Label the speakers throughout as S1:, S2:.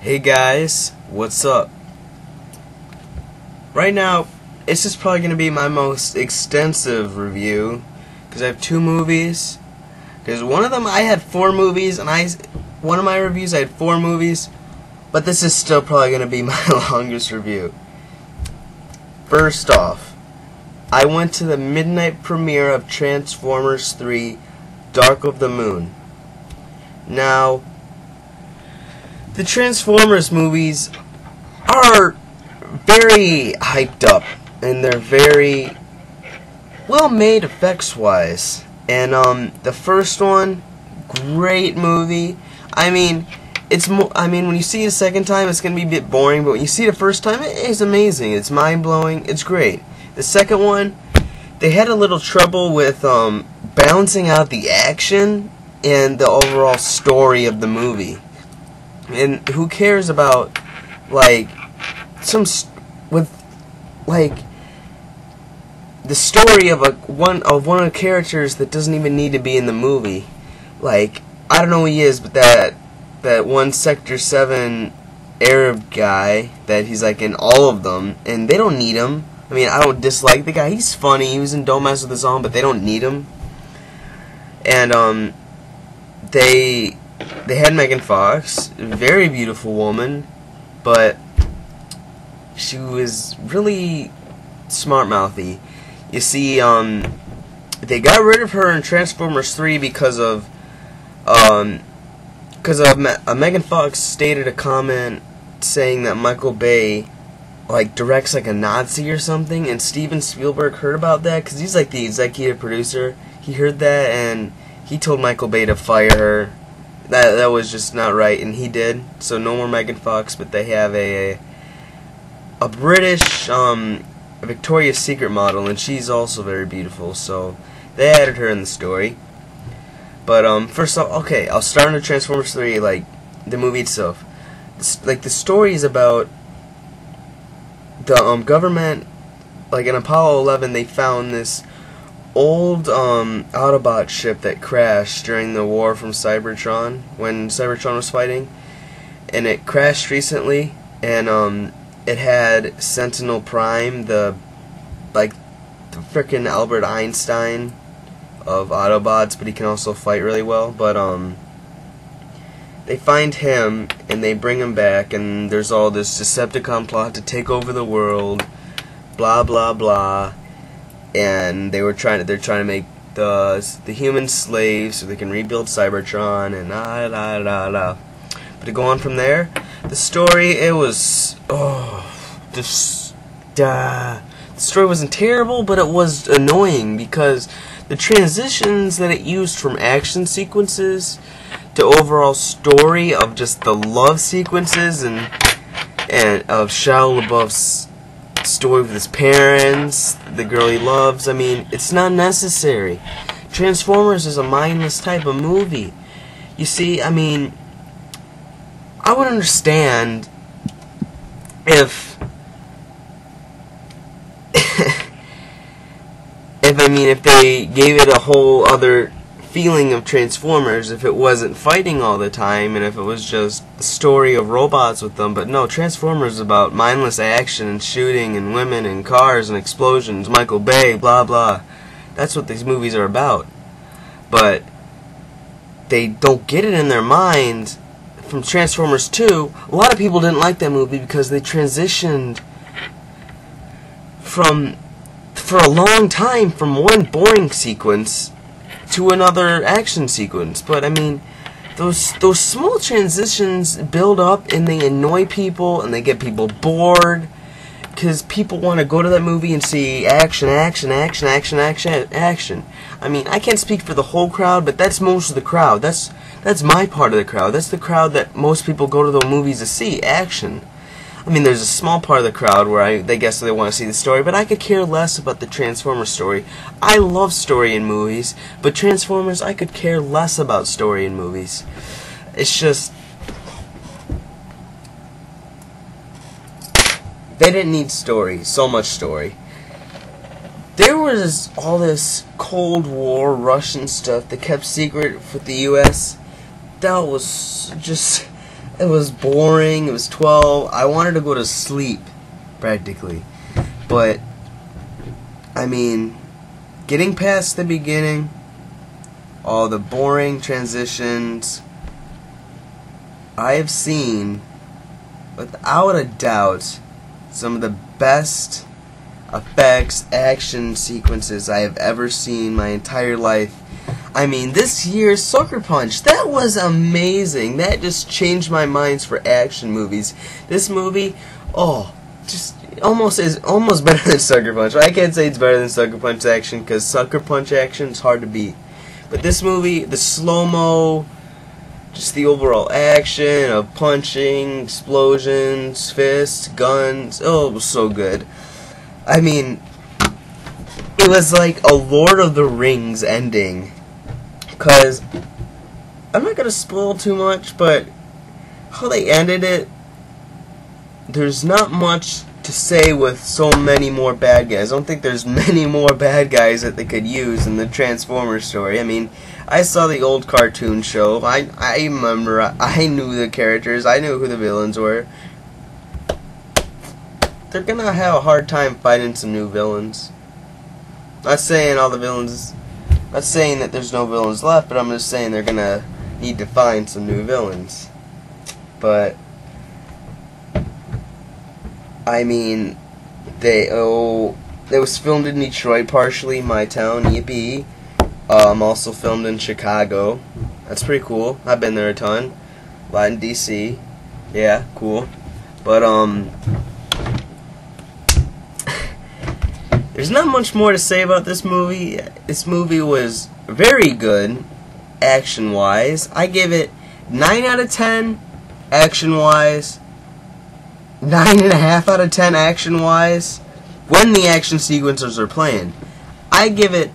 S1: Hey guys, what's up? Right now, this is probably going to be my most extensive review because I have two movies. Because one of them I had 4 movies, and one of my reviews I had 4 movies, but this is still probably going to be my longest review. First off, I went to the midnight premiere of Transformers 3: Dark of the Moon. Now, the Transformers movies are very hyped up, and they're very well made effects-wise. And the first one, great movie. I mean, when you see it a second time, it's gonna be a bit boring, but when you see it the first time, it's amazing. It's mind-blowing. It's great. The second one, they had a little trouble with balancing out the action and the overall story of the movie. And who cares about the story of one of the characters that doesn't even need to be in the movie? Like, I don't know who he is, but that one Sector 7 Arab guy that he's like in all of them, and they don't need him. I mean, I don't dislike the guy. He's funny. He was in Don't Mess With His Own, but they don't need him. And They had Megan Fox, a very beautiful woman, but she was really smart-mouthy. You see, they got rid of her in Transformers 3 because Megan Fox stated a comment saying that Michael Bay directs like a Nazi or something, and Steven Spielberg heard about that because he's like the executive producer. He heard that and he told Michael Bay to fire her. That was just not right, and he did. So no more Megan Fox, but they have a British Victoria's Secret model, and she's also very beautiful. So they added her in the story. But first off, okay, I'll start on Transformers 3, the movie itself. The story is about the government. In Apollo 11, they found this old Autobot ship that crashed during the war from Cybertron, when Cybertron was fighting, and it crashed recently, and it had Sentinel Prime, the frickin' Albert Einstein of Autobots, but he can also fight really well. But they find him and they bring him back, and there's all this Decepticon plot to take over the world, blah blah blah. And they're trying to make the humans slaves so they can rebuild Cybertron and But to go on from there, the story, the story wasn't terrible, but it was annoying because the transitions that it used from action sequences to overall story of just the love sequences and of Shia LaBeouf's story with his parents, the girl he loves. I mean, it's not necessary. Transformers is a mindless type of movie. You see, I mean, I would understand if if they gave it a whole other feeling of Transformers, if it wasn't fighting all the time, and if it was just the story of robots with them. But no, Transformers is about mindless action and shooting and women and cars and explosions, Michael Bay, blah blah. That's what these movies are about. But they don't get it in their mind from Transformers 2. A lot of people didn't like that movie because they transitioned for a long time from one boring sequence to another action sequence. But I mean, those small transitions build up and they annoy people and they get people bored because people want to go to that movie and see action. I mean, I can't speak for the whole crowd, but that's most of the crowd. That's my part of the crowd. That's the crowd that most people go to the movies to see, action. I mean, there's a small part of the crowd where they guess they want to see the story, but I could care less about the Transformers story. I love story in movies, but Transformers, I could care less about story in movies. It's just, they didn't need story, so much story. There was all this Cold War Russian stuff that kept secret with the U.S. That was just It was boring. It was 12. I wanted to go to sleep, practically. But, I mean, getting past the beginning, all the boring transitions, I have seen, without a doubt, some of the best effects, action sequences I have ever seen my entire life. I mean, this year's Sucker Punch, that was amazing. That just changed my minds for action movies. This movie, just almost better than Sucker Punch. I can't say it's better than Sucker Punch action, because Sucker Punch action is hard to beat. But this movie, the slow-mo, just the overall action of punching, explosions, fists, guns, it was so good. I mean, it was like a Lord of the Rings ending. Because, I'm not going to spoil too much, but how they ended it, there's not much to say with so many more bad guys. I don't think there's many more bad guys that they could use in the Transformers story. I mean, I saw the old cartoon show. I remember, I knew the characters. I knew who the villains were. They're going to have a hard time fighting some new villains. Not saying all the villains... Not saying that there's no villains left, but I'm just saying they're going to need to find some new villains. But... I mean, it was filmed in Detroit, partially, my town, Yippee. Also filmed in Chicago. That's pretty cool. I've been there a ton. A lot in DC. Yeah, cool. But, there's not much more to say about this movie. This movie was very good, action-wise. I give it 9 out of 10, action-wise. 9.5 out of 10 action-wise, when the action sequences are playing. I give it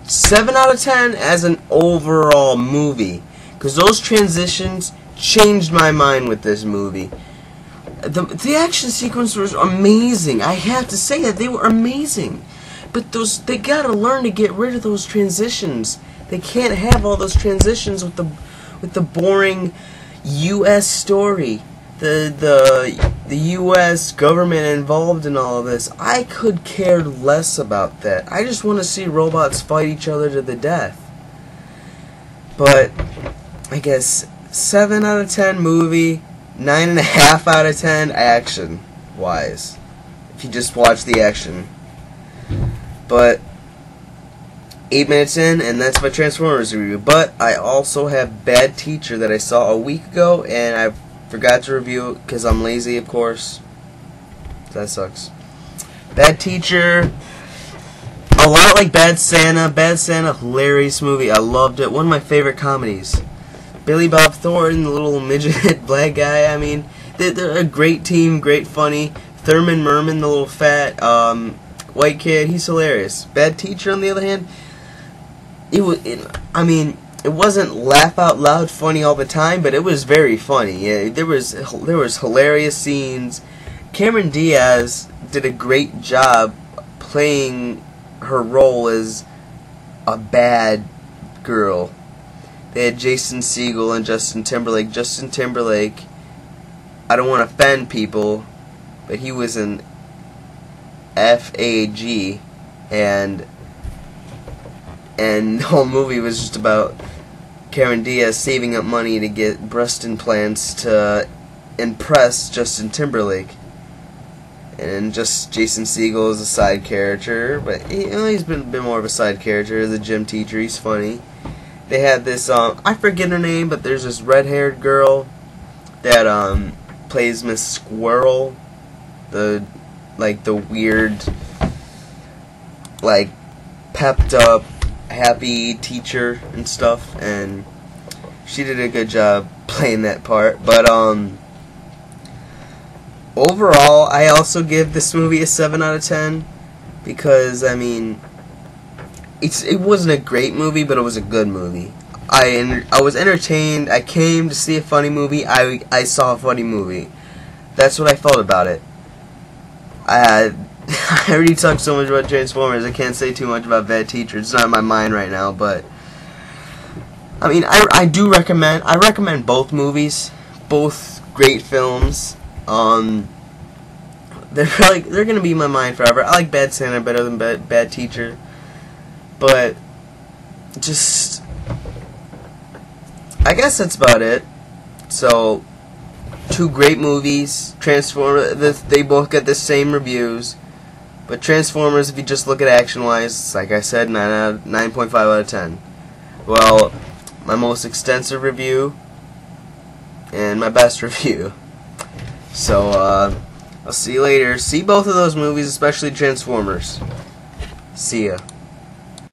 S1: 7 out of 10 as an overall movie, because those transitions changed my mind with this movie. The action sequence was amazing. I have to say that they were amazing. But they gotta learn to get rid of those transitions. They can't have all those transitions with the boring U.S. story. The U.S. government involved in all of this. I could care less about that. I just want to see robots fight each other to the death. But I guess 7 out of 10 movie. 9.5 out of 10 action-wise, if you just watch the action. But 8 minutes in, and that's my Transformers review. But I also have Bad Teacher that I saw a week ago, and I forgot to review it because I'm lazy, of course. That sucks. Bad Teacher, a lot like Bad Santa. Bad Santa, hilarious movie. I loved it. One of my favorite comedies. Billy Bob Thornton, the little midget black guy, I mean, they're a great team, great funny. Thurman Merman, the little fat white kid, he's hilarious. Bad Teacher, on the other hand, it wasn't laugh out loud funny all the time, but it was very funny. Yeah, there was hilarious scenes. Cameron Diaz did a great job playing her role as a bad girl. They had Jason Segel and Justin Timberlake. Justin Timberlake, I don't want to offend people, but he was an FAG, and the whole movie was just about Cameron Diaz saving up money to get breast implants to impress Justin Timberlake. And just Jason Segel is a side character, but he's been a bit more of a side character. The gym teacher, he's funny. They had this, I forget her name, but there's this red-haired girl that, plays Miss Squirrel. The weird, pepped up, happy teacher and stuff. And she did a good job playing that part. But, overall, I also give this movie a 7 out of 10. Because, I mean... It wasn't a great movie, but it was a good movie. I was entertained. I came to see a funny movie. I saw a funny movie. That's what I felt about it. I already talked so much about Transformers. I can't say too much about Bad Teacher. It's not in my mind right now, but I mean, I recommend both movies, both great films. They're gonna be in my mind forever. I like Bad Santa better than Bad Teacher, but just I guess that's about it. So, two great movies. Transformers, they both get the same reviews, but Transformers, if you just look at action-wise, like I said, 9.5 out of 10. Well, my most extensive review and my best review. So, I'll see you later. See both of those movies, especially Transformers. See ya.